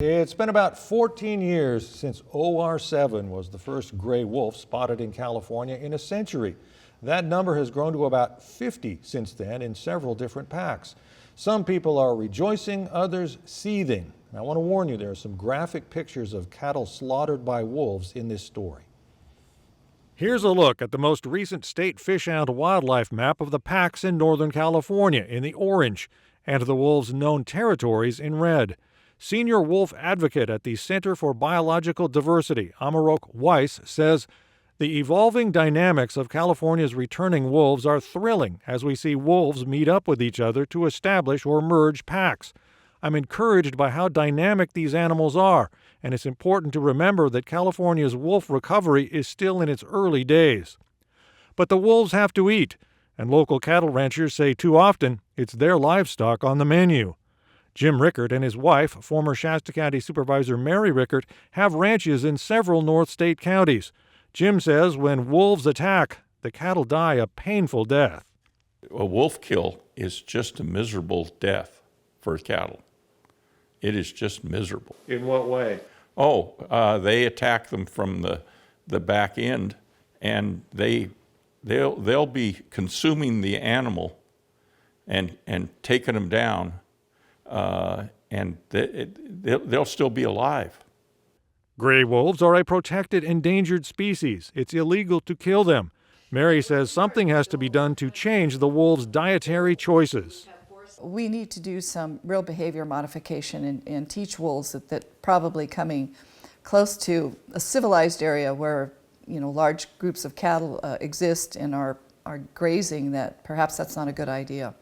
It's been about 14 years since OR7 was the first gray wolf spotted in California in a century. That number has grown to about 50 since then in several different packs. Some people are rejoicing, others seething. I want to warn you, there are some graphic pictures of cattle slaughtered by wolves in this story. Here's a look at the most recent state fish and wildlife map of the packs in Northern California in the orange and the wolves' known territories in red. Senior wolf advocate at the Center for Biological Diversity, Amaroq Weiss, says the evolving dynamics of California's returning wolves are thrilling as we see wolves meet up with each other to establish or merge packs. I'm encouraged by how dynamic these animals are, and it's important to remember that California's wolf recovery is still in its early days. But the wolves have to eat, and local cattle ranchers say too often it's their livestock on the menu. Jim Rickert and his wife, former Shasta County Supervisor Mary Rickert, have ranches in several Northstate counties. Jim says when wolves attack, the cattle die a painful death. A wolf kill is just a miserable death for cattle. It is just miserable. In what way? They attack them from the back end, and they'll be consuming the animal and taking them down. And they'll still be alive. Gray wolves are a protected endangered species. It's illegal to kill them. Mary says something has to be done to change the wolves' dietary choices. We need to do some real behavior modification and teach wolves that probably coming close to a civilized area where large groups of cattle exist and are grazing, that perhaps that's not a good idea.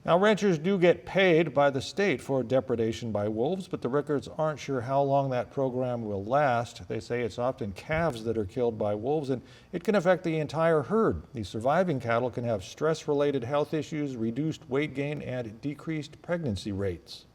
Now, ranchers do get paid by the state for depredation by wolves, but the Rickards aren't sure how long that program will last. They say it's often calves that are killed by wolves, and it can affect the entire herd. The surviving cattle can have stress-related health issues, reduced weight gain, and decreased pregnancy rates.